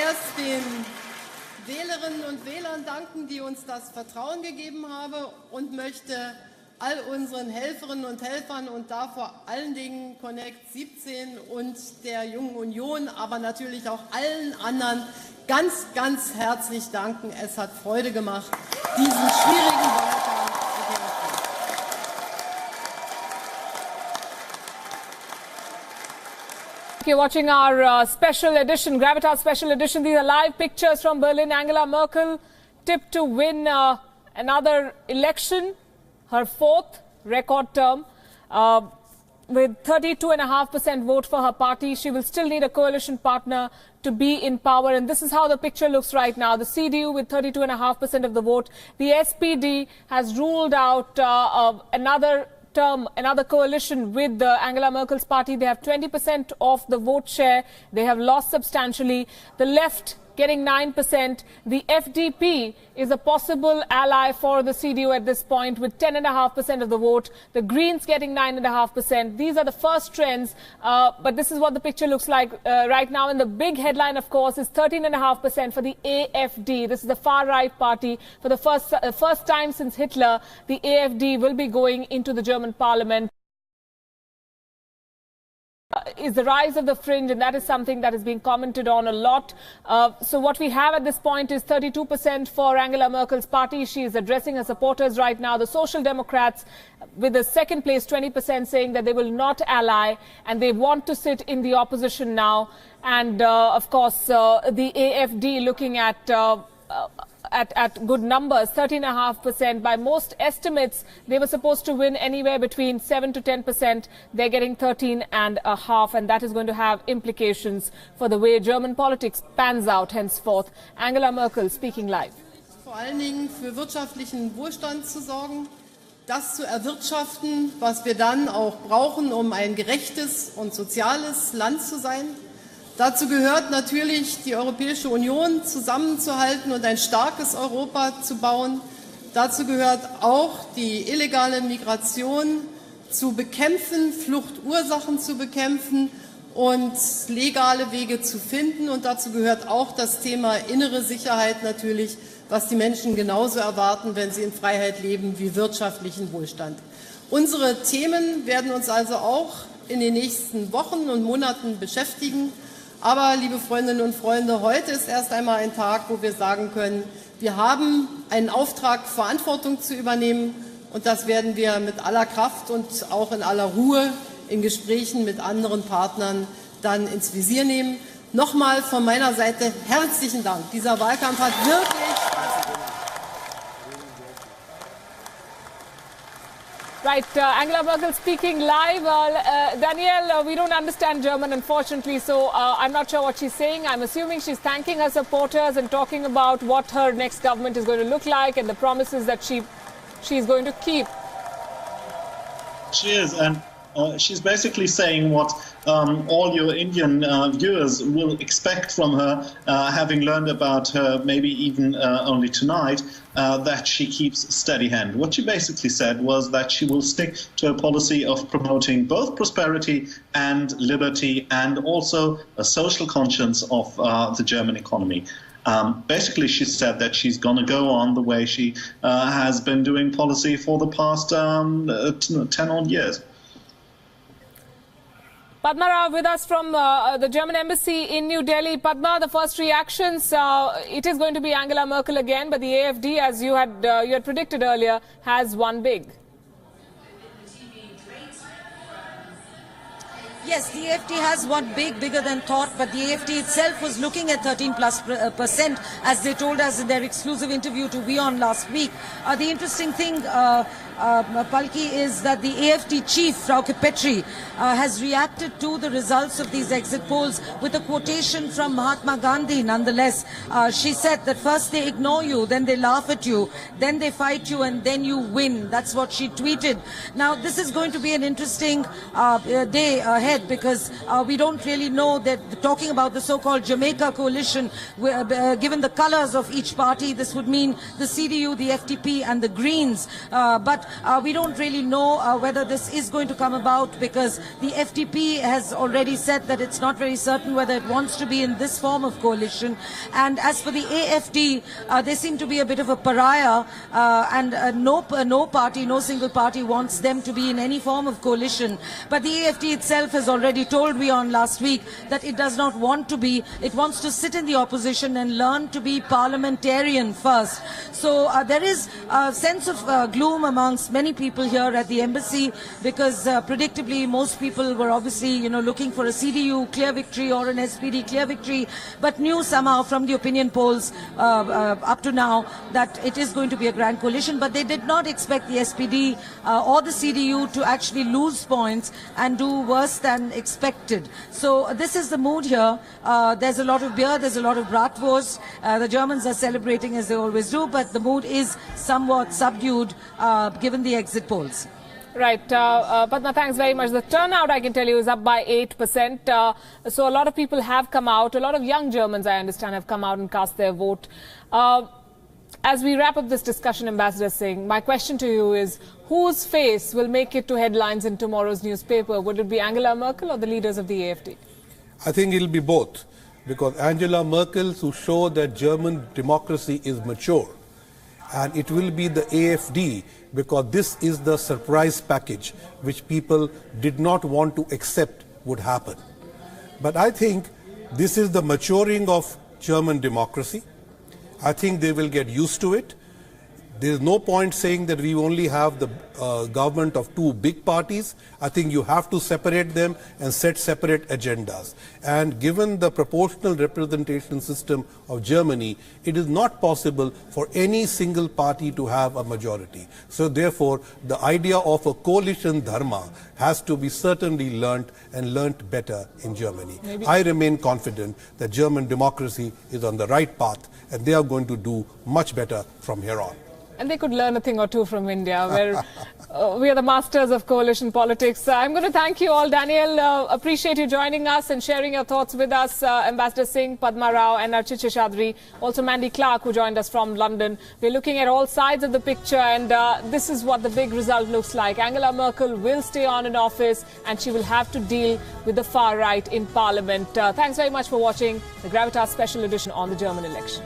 zuerst den Wählerinnen und Wählern danken, die uns das Vertrauen gegeben haben, und möchte all unseren Helferinnen und Helfern und da vor allen Dingen Connect 17 und der Jungen Union, aber natürlich auch allen anderen ganz, ganz herzlich danken. Es hat Freude gemacht, diesen schwierigen Wahlkampf zu kämpfen. You're watching our special edition, Gravitas special edition. These are live pictures from Berlin. Angela Merkel tipped to win another election, her fourth record term. With 32.5% vote for her party, she will still need a coalition partner to be in power. And this is how the picture looks right now. The CDU with 32.5% of the vote. The SPD has ruled out another term, another coalition with Angela Merkel's party. They have 20% of the vote share. They have lost substantially. The left getting 9%. The FDP is a possible ally for the CDU at this point with 10.5% of the vote. The Greens getting 9.5%. These are the first trends, but this is what the picture looks like right now. And the big headline, of course, is 13.5% for the AfD. This is the far-right party. For the first time since Hitler, the AfD will be going into the German parliament. Is the rise of the fringe, and that is something that is being commented on a lot. So what we have at this point is 32% for Angela Merkel's party. She is addressing her supporters right now. The Social Democrats with the second place, 20%, saying that they will not ally and they want to sit in the opposition now. And of course, the AfD looking at good numbers, 13.5%. By most estimates, they were supposed to win anywhere between 7 to 10%. They're getting 13.5%, and that is going to have implications for the way German politics pans out henceforth. Angela Merkel speaking live. Vor allen Dingen für wirtschaftlichen Wohlstand zu sorgen, das zu erwirtschaften, was wir dann auch brauchen, um ein gerechtes und soziales Land zu sein. Dazu gehört natürlich, die Europäische Union zusammenzuhalten und ein starkes Europa zu bauen. Dazu gehört auch, die illegale Migration zu bekämpfen, Fluchtursachen zu bekämpfen und legale Wege zu finden. Und dazu gehört auch das Thema innere Sicherheit natürlich, was die Menschen genauso erwarten, wenn sie in Freiheit leben, wie wirtschaftlichen Wohlstand. Unsere Themen werden uns also auch in den nächsten Wochen und Monaten beschäftigen. Aber, liebe Freundinnen und Freunde, heute ist erst einmal ein Tag, wo wir sagen können, wir haben einen Auftrag, Verantwortung zu übernehmen, und das werden wir mit aller Kraft und auch in aller Ruhe in Gesprächen mit anderen Partnern dann ins Visier nehmen. Nochmal von meiner Seite herzlichen Dank. Dieser Wahlkampf hat wirklich Right, Angela Merkel speaking live. Danielle, we don't understand German, unfortunately, so I'm not sure what she's saying. I'm assuming she's thanking her supporters and talking about what her next government is going to look like and the promises that she's going to keep. She is, and she's basically saying what all your Indian viewers will expect from her, having learned about her maybe even only tonight, that she keeps a steady hand. What she basically said was that she will stick to a policy of promoting both prosperity and liberty and also a social conscience of the German economy. Basically, she said that she's going to go on the way she has been doing policy for the past 10 odd years. Padma Rao with us from the German embassy in New Delhi. Padma, the first reactions, it is going to be Angela Merkel again, but the AfD, as you had predicted earlier, has won big. Yes, the AfD has won big, bigger than thought, but the AfD itself was looking at 13+%, as they told us in their exclusive interview to WION last week. The interesting thing, Palki, is that the AfD chief, Frauke Petri, has reacted to the results of these exit polls with a quotation from Mahatma Gandhi, nonetheless. She said that first they ignore you, then they laugh at you, then they fight you, and then you win. That's what she tweeted. Now, this is going to be an interesting day ahead. ahead, because we don't really know that talking about the so-called Jamaica coalition, given the colors of each party, this would mean the CDU, the FTP and the Greens. But we don't really know whether this is going to come about, because the FTP has already said that it's not very certain whether it wants to be in this form of coalition. And as for the AFD, they seem to be a bit of a pariah, and no single party wants them to be in any form of coalition. But the AFD itself has already told WION last week that it does not want to be. It wants to sit in the opposition and learn to be parliamentarian first. So there is a sense of gloom amongst many people here at the embassy, because predictably most people were obviously looking for a CDU clear victory or an SPD clear victory, but knew somehow from the opinion polls up to now that it is going to be a grand coalition. But they did not expect the SPD or the CDU to actually lose points and do worse than expected. So this is the mood here. There's a lot of beer, there's a lot of bratwurst. The Germans are celebrating as they always do, but the mood is somewhat subdued given the exit polls. Right. Padma, thanks very much. The turnout, I can tell you, is up by 8%. So a lot of people have come out. A lot of young Germans, I understand, have come out and cast their vote. As we wrap up this discussion, Ambassador Singh, my question to you is, whose face will make it to headlines in tomorrow's newspaper? Would it be Angela Merkel or the leaders of the AFD? I think it will be both, because Angela Merkel to show that German democracy is mature, and it will be the AFD, because this is the surprise package which people did not want to accept would happen. But I think this is the maturing of German democracy. I think they will get used to it. There is no point saying that we only have the government of two big parties. I think you have to separate them and set separate agendas. And given the proportional representation system of Germany, it is not possible for any single party to have a majority. So therefore, the idea of a coalition dharma has to be certainly learnt, and learnt better in Germany. I remain confident that German democracy is on the right path, and they are going to do much better from here on. And they could learn a thing or two from India, where we are the masters of coalition politics. I'm going to thank you all. Daniel, appreciate you joining us and sharing your thoughts with us. Ambassador Singh, Padma Rao and Archit Seshadri. Also Mandy Clark, who joined us from London. We're looking at all sides of the picture, and this is what the big result looks like. Angela Merkel will stay on in office, and she will have to deal with the far right in Parliament. Thanks very much for watching the Gravitas special edition on the German election.